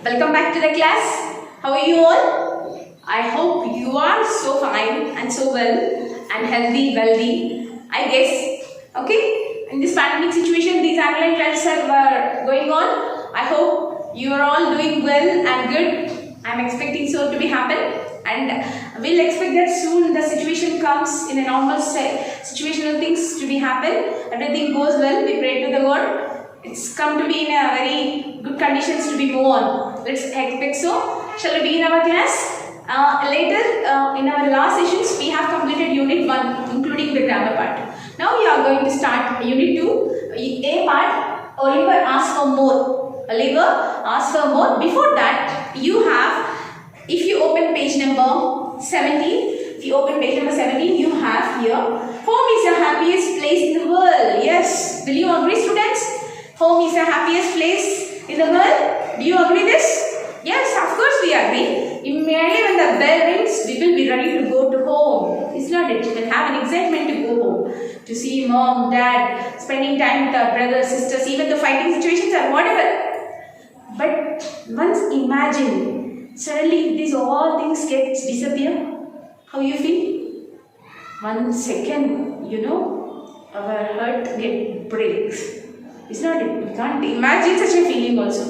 Welcome back to the class. How are you all? I hope you are so fine and so well and healthy, wealthy. I guess. Okay? In this pandemic situation, these online classes are going on. I hope you are all doing well and good. I'm expecting so to be happen. And we'll expect that soon the situation comes in a normal situational things to be happen. Everything goes well. We pray to the God. It's come to be in a very good conditions to be move on. Let's expect so. Shall we begin our class? Later in our last sessions we have completed unit 1 including the grammar part. Now we are going to start unit 2. A part, Oliver asks for more. Oliver asks for more. Before that you have, if you open page number 17, you have here, home is the happiest place in the world. Yes, will you agree students? Home is the happiest place in the world. Do you agree this? Yes, of course we agree. Immediately when the bell rings, we will be ready to go to home. It's not it. We will have an excitement to go home. To see mom, dad, spending time with our brothers, sisters, even the fighting situations or whatever. But once imagine, suddenly these all things get disappear. How you feel? 1 second, our heart breaks. It's not it. You can't imagine such a feeling also.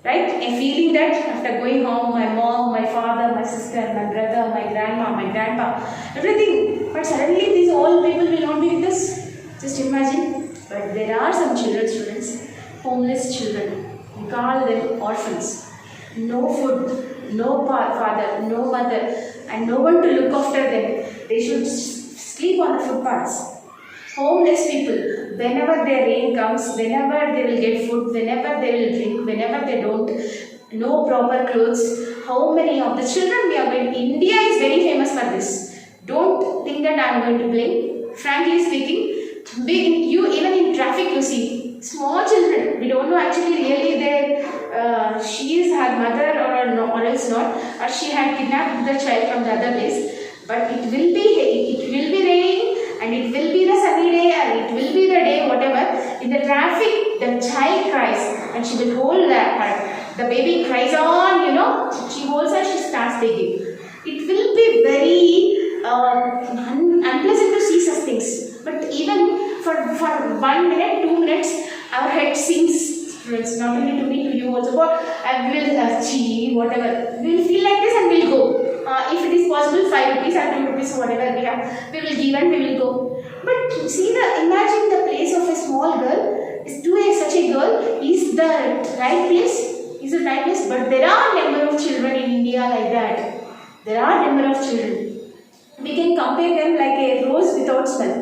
Right? A feeling that after going home, my mom, my father, my sister, my brother, my grandma, my grandpa, everything. But suddenly these all people will not be with us. Just imagine. But there are some children, students, homeless children. We call them orphans. No food, no father, no mother, and no one to look after them. They should sleep on the footpaths. Homeless people, whenever their rain comes, whenever they will get food, whenever they will drink, whenever they don't, no proper clothes. How many of the children we are going? India is very famous for this. Don't think that I am going to blame. Frankly speaking, even in traffic you see small children. We don't know actually really she is her mother or else not, or she had kidnapped the child from the other place. But it will be raining. And it will be the sunny day and it will be the day whatever. In the traffic, the child cries and she will hold her. The baby cries on, she holds her, she starts begging. It will be very unpleasant to see such things. But even for 1 minute, 2 minutes, our head sinks. It's not only to me, to you also. And we will whatever. We will feel like this and we will go. If it is possible, 5 rupees or 2 rupees, whatever we have, we will give and we will go. But imagine the place of a small girl, such a girl, is the right place? Is the right place? But there are number of children in India like that. There are number of children. We can compare them like a rose without smell.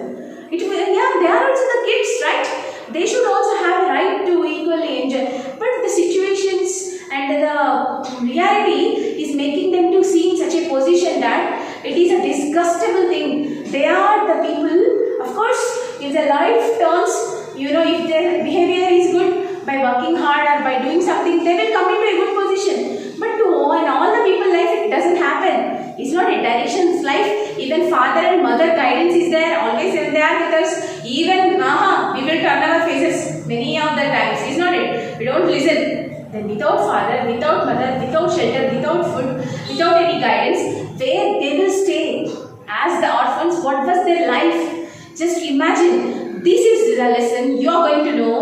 They are also the kids, right? They should also have a right to equally enjoy. But the situations and the reality is making them to see in such a position that it is a disgustable thing. They are the people, of course, if their life turns, if their behavior is good, by working hard or by doing something, they will come into a good position. But to all the people life, it doesn't happen. It's not a directions life. Even father and mother guidance is there, always they are with us. Even, we will turn our faces many of the times. It's not it. We don't listen. Then without father, without mother, without shelter, without food, without any guidance, where they will stay as the orphans, what was their life? Just imagine, this is the lesson you are going to know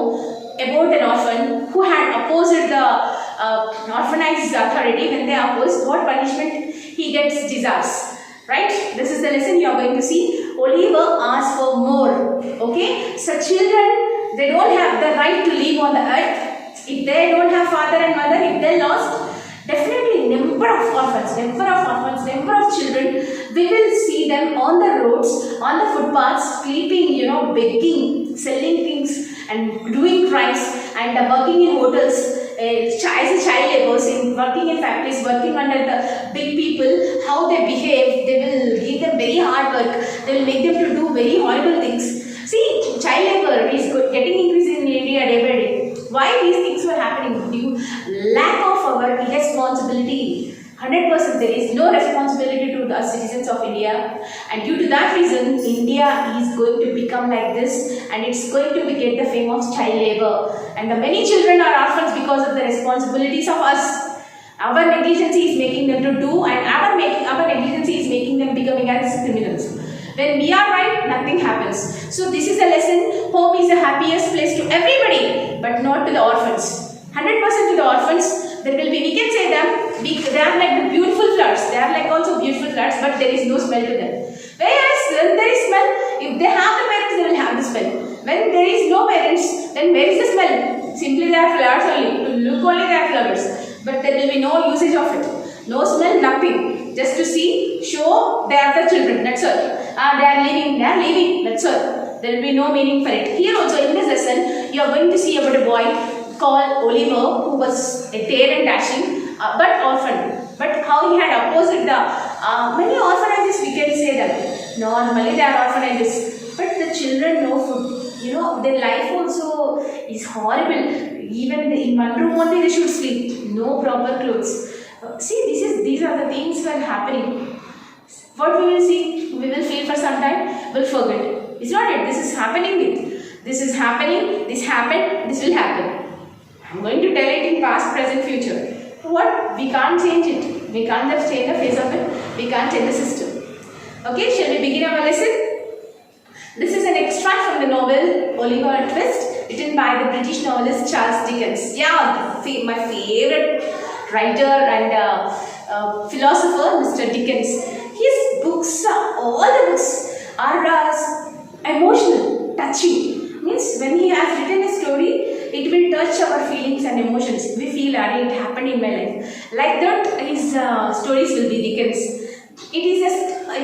about an orphan who had opposed the orphanage authority. When they opposed, what punishment he deserves. Right? This is the lesson you are going to see. Oliver asks for more. Okay? So children, they don't have the right to live on the earth. If they don't have father and mother, if they lost, definitely number of orphans, number of children, we will see them on the roads, on the footpaths, sleeping, begging, selling things and doing crimes and working in hotels. As a child labour, working in factories, working under the big people, how they behave, they will give them very hard work, they will make them to do very horrible things. See, child labour is getting increased in India day by day. Why these things were happening? Due lack of our responsibility. 100% there is no responsibility to the citizens of India, and due to that reason India is is going to become like this, and it's going to get the fame of child labor. And the many children are orphans because of the responsibilities of us. Our negligence is making them to do, and our negligence is making them becoming as criminals. When we are right, nothing happens. So this is a lesson. Home is the happiest place to everybody, but not to the orphans. 100% to the orphans. There will be, we can say them, they are like the beautiful flowers. They are like also beautiful flowers, but there is no smell to them. Whereas when there is smell, if they have the parents, they will have the smell. When there is no parents, then where is the smell? Simply they are flowers only. To look only they are flowers. But there will be no usage of it. No smell, nothing. Just to see, show they are the children. That's all. They are leaving. That's all. There will be no meaning for it. Here also in this lesson, you are going to see about a boy called Oliver, who was a dare and dashing, but orphan. But how he had opposed the many orphanages, we can say that. Normally they are orphanages, but the children no food. You know, their life also is horrible. Even in one room only they should sleep. No proper clothes. These are the things that are happening. What we will see, we will feel for some time, we'll forget. It's not it. This is happening. This is happening. This happened. This will happen. I'm going to tell it in past, present, future. What? We can't change it. We can't just change the face of it. We can't change the system. Okay, shall we begin our lesson? This is an extract from the novel Oliver Twist, written by the British novelist Charles Dickens. Yeah, my favorite writer and philosopher, Mr. Dickens. His books, all the books are emotional, touching. Means when he has written a story, it will touch our feelings and emotions. We feel, it happened in my life. Like that, his stories will be Dickens. It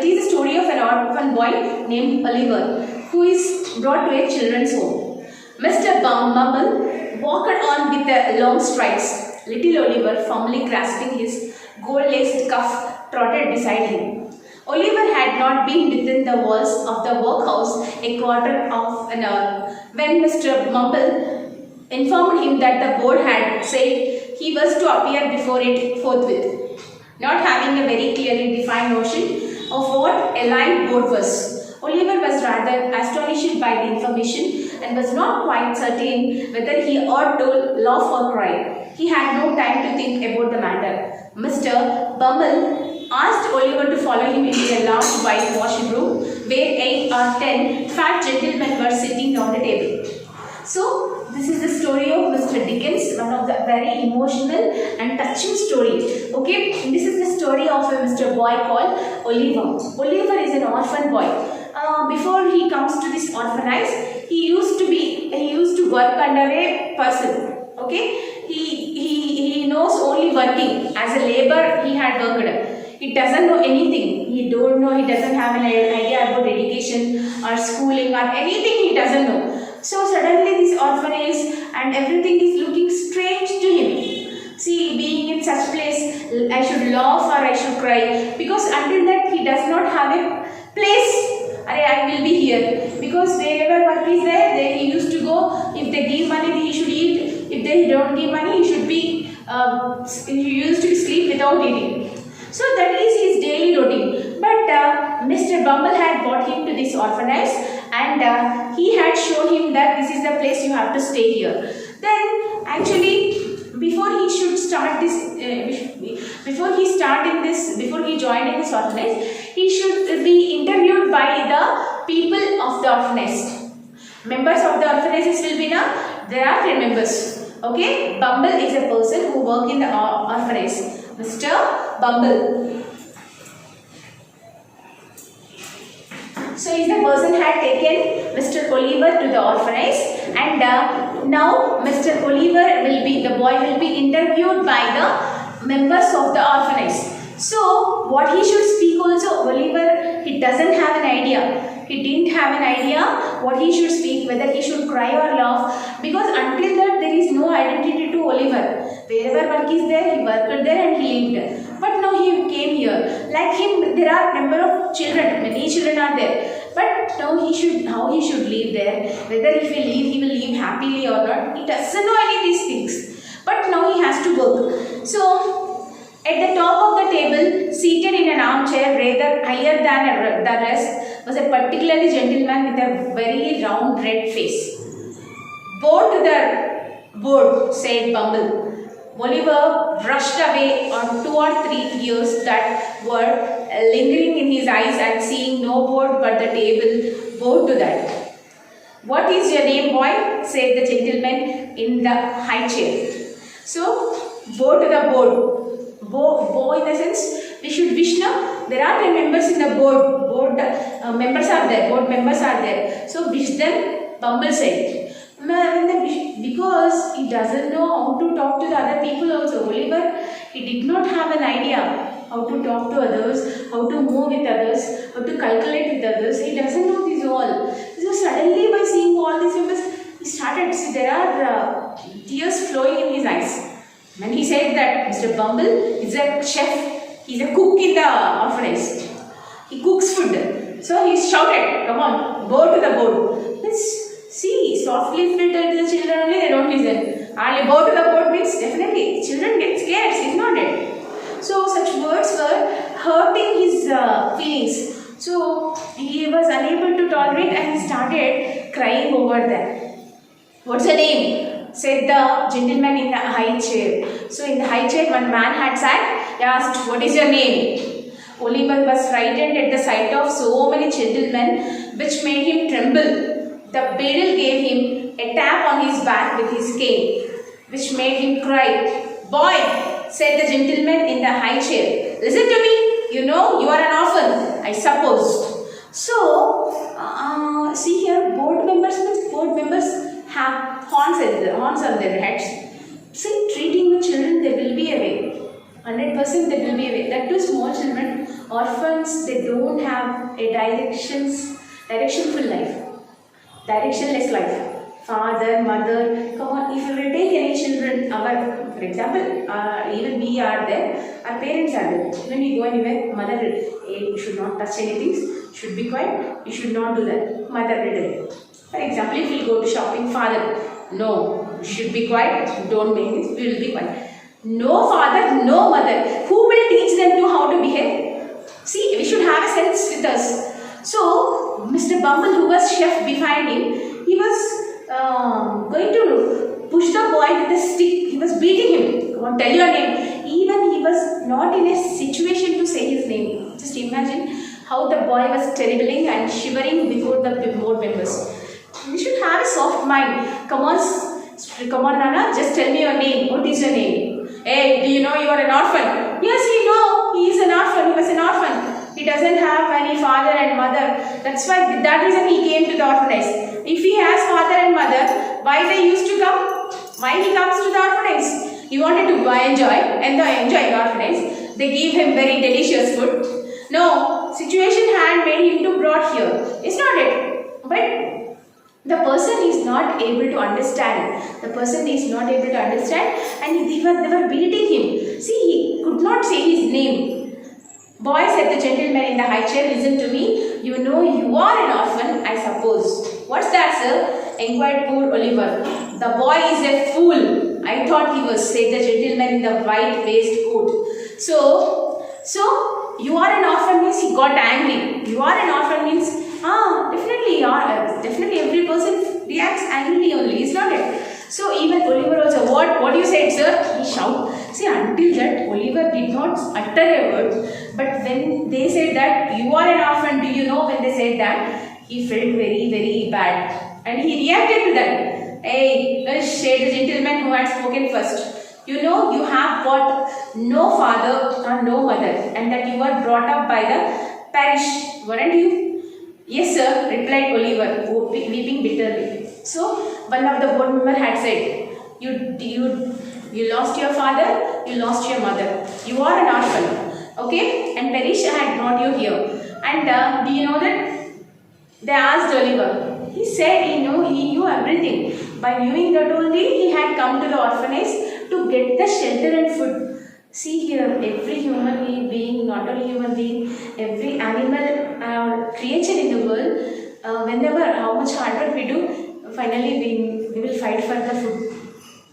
is a story of an orphan boy named Oliver, who is brought to a children's home. Mr. Bumble walked on with the long strides. Little Oliver, firmly grasping his gold-laced cuff, trotted beside him. Oliver had not been within the walls of the workhouse a quarter of an hour when Mr. Bumble informed him that the board had said he was to appear before it forthwith. Not having a very clearly defined notion of what a line board was, Oliver was rather astonished by the information and was not quite certain whether he ought to laugh or cry. He had no time to think about the matter. Mr. Bumble asked Oliver to follow him into a large whitewashed room where 8 or 10 fat gentlemen were sitting round the table. So, this is the story of Mr. Dickens, one of the very emotional and touching story. Okay, this is the story of a Mr. boy called Oliver. Oliver is an orphan boy. Before he comes to this orphanage, he used to work under a person. Okay, he knows only working. As a labor, he had worked. He doesn't know anything. He doesn't have an idea about education or schooling or anything. He doesn't know. So suddenly this orphanage and everything is looking strange to him. See, being in such place, I should laugh or I should cry, because until that he does not have a place. I will be here, because wherever work is there, he used to go. If they give money, he should eat. If they don't give money, he used to sleep without eating. So that is his daily routine. But Mr. Bumble had brought him to this orphanage, and he had shown him that this is the place you have to stay here. Then actually, before he joined in this orphanage, he should be interviewed by the people of the orphanage. Members of the orphanages will be now, there are 10 members. Okay, Bumble is a person who works in the orphanage. Mr. Bumble. So, is the person had taken Mr. Oliver to the orphanage, and now Mr. Oliver the boy will be interviewed by the members of the orphanage. So, what he should speak also, Oliver, he doesn't have an idea. He didn't have an idea what he should speak, whether he should cry or laugh, because until that there is no identity to Oliver. Wherever work is there, he worked there and he lived. But now he came here. Like him, there are number of children, many children are there. But now how he should live there, whether he will live happily or not, he doesn't know any of these things. But now he has to work. So, at the top of the table, seated in an armchair rather higher than the rest, was a particularly gentleman with a very round red face. Board to the board, said Bumble. Oliver brushed away on 2 or 3 tears that were lingering in his eyes and seeing no board but the table, bowed to that. What is your name, boy? Said the gentleman in the high chair. So, bow to the board. Bow in the sense, we should wish now. There are 10 members in the board. Members are there. Board members are there. So, wish them, Bumble said. Because he doesn't know how to talk to the other people also. Oliver, he did not have an idea how to talk to others, how to move with others, how to calculate with others. He doesn't know this all. So suddenly by seeing all these members, he started, see, there are tears flowing in his eyes. When he said that Mr. Bumble is a chef, he is a cook in the orphanage. He cooks food. So he shouted, come on, go to the board. See, softly filter to the children only, they don't listen. Only bow to the board means definitely children get scared, he's not it. So such words were hurting his feelings. So he was unable to tolerate and he started crying over them. What's your name? Said the gentleman in the high chair. So in the high chair one man had sat, he asked, what is your name? Oliver was frightened at the sight of so many gentlemen which made him tremble. The beadle gave him a tap on his back with his cane, which made him cry. Boy, said the gentleman in the high chair, listen to me. You know you are an orphan, I suppose. So, see here, board members have horns on their heads. See, treating the children, they will be away. 100% they will be away. That too, small children, orphans, they don't have a directionful life. Directionless life. Father, mother, come on, if you will take any children, for example, even we are there, our parents are there. When we go anywhere, mother will, hey, you should not touch anything, should be quiet, you should not do that. Mother will tell. For example, if we go to shopping, father, no, you should be quiet, don't make this, we will be quiet. No father, no mother. Who will teach them to how to behave? See, we should have a sense with us. So, Mr. Bumble, who was chef behind him, he was going to push the boy with a stick. He was beating him. Come on, tell your name. Even he was not in a situation to say his name. Just imagine how the boy was trembling and shivering before the board members. We should have a soft mind. Come on, Nana, just tell me your name. What is your name? Hey, do you know you are an orphan? Yes, we know. He is an orphan. He was an orphan. He doesn't have any father and mother. That's why, that reason he came to the orphanage. If he has father and mother, why they used to come? Why he comes to the orphanage? He wanted to enjoy the orphanage. They gave him very delicious food. No, situation had made him to brought here. It's not it. But the person is not able to understand. The person is not able to understand and they were beating him. See, he could not say his name. Boy, said the gentleman in the high chair, listen to me. You know you are an orphan, I suppose. What's that, sir? Inquired poor Oliver. The boy is a fool. I thought he was, said the gentleman in the white waistcoat. So you are an orphan means he got angry. You are an orphan means, definitely every person reacts angrily only, is not it? So even Oliver also, what you said, sir? He shouted. See, until that, Oliver did not utter a word. But when they said that, you are an orphan, do you know when they said that? He felt very, very bad. And he reacted to that. Hey, said the gentleman who had spoken first. You know, you have got no father or no mother. And that you were brought up by the parish. Weren't you? Yes, sir, replied Oliver, weeping bitterly. So, one of the board members had said, you lost your father, you lost your mother. You are an orphan. Okay? And parish had brought you here. And do you know that? They asked Oliver. He said he knew everything. By knowing that only, he had come to the orphanage to get the shelter and food. See here, every human being, not only human being, every animal creature in the world, whenever how much hard work we do, finally we will fight for the food.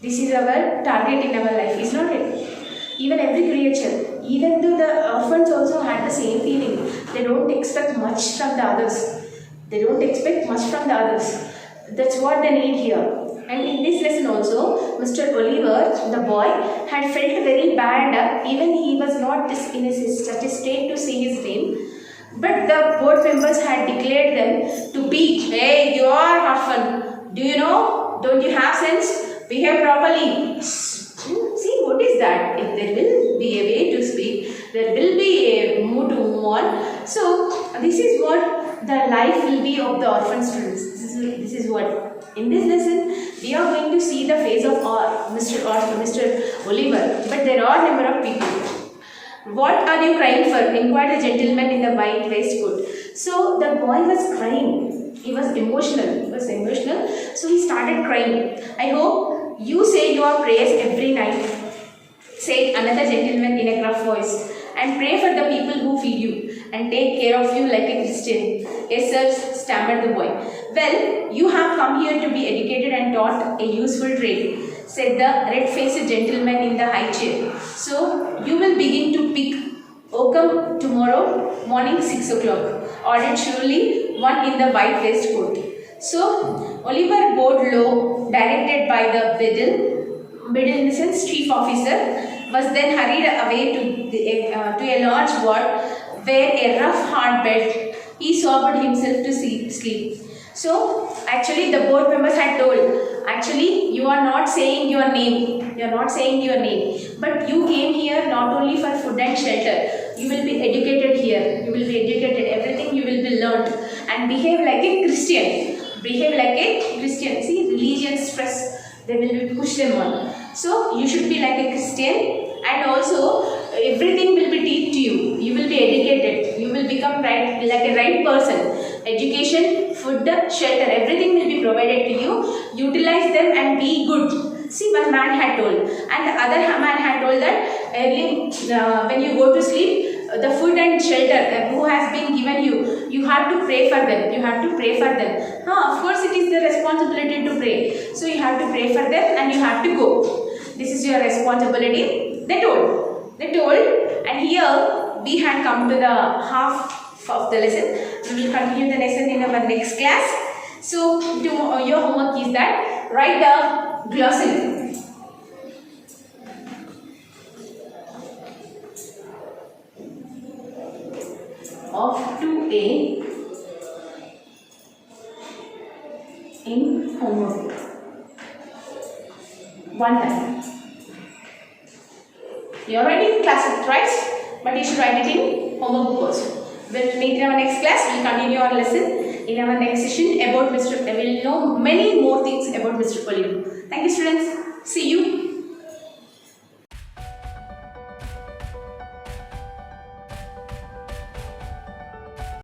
This is our target in our life, is not it? even every creature, even though the orphans also had the same feeling. They don't expect much from the others. They don't expect much from the others. That's what they need here. And in this lesson also, Mr. Oliver, the boy, had felt very bad. Even he was not in such a state to say his name. But the board members had declared them to be, hey, you are orphan. Do you know? Don't you have sense? Behave properly. See, what is that? If there will be a way to speak, there will be a mood to move on. So, this is what the life will be of the orphan students. This is what. In this lesson, we are going to see the face of Mr. Oliver. But there are a number of people. What are you crying for? Inquired the gentleman in the white waistcoat. So the boy was crying. He was emotional. So he started crying. I hope you say your prayers every night, said another gentleman in a gruff voice, and pray for the people who feed you and take care of you like a Christian. Yes, sir, stammered the boy. Well, you have come here to be educated and taught a useful trade, said the red-faced gentleman in the high chair. So, you will begin to pick oakum tomorrow morning 6 o'clock, ordered surely one in the white waistcoat. So, Oliver bowed low, directed by the middle in the sense chief officer, was then hurried away to a large ward where a rough hard bed he sobbed himself to sleep. So, actually the board members had told, actually you are not saying your name, but you came here not only for food and shelter, you will be educated here, everything you will be learned, and behave like a Christian. See, religion stress, they will push them on. So, you should be like a Christian, and also everything will be taught to you. You will be educated. You will become like a right person. Education, food, shelter, everything will be provided to you. Utilize them and be good. See, one man had told, and the other man had told that when you go to sleep, the food and shelter who has been given you, you have to pray for them. Of course, it is the responsibility to pray. So you have to pray for them and you have to go. This is your responsibility. They told, and here we had come to the half of the lesson. We will continue the lesson in our next class. So your homework is that write the glossary of 2A in homework one time. You are writing in class, right? But you should write it in homework book also. We'll meet in our next class. We'll continue our lesson in our next session about Mr. We'll know many more things about Mr. Oliver. Thank you, students. See you.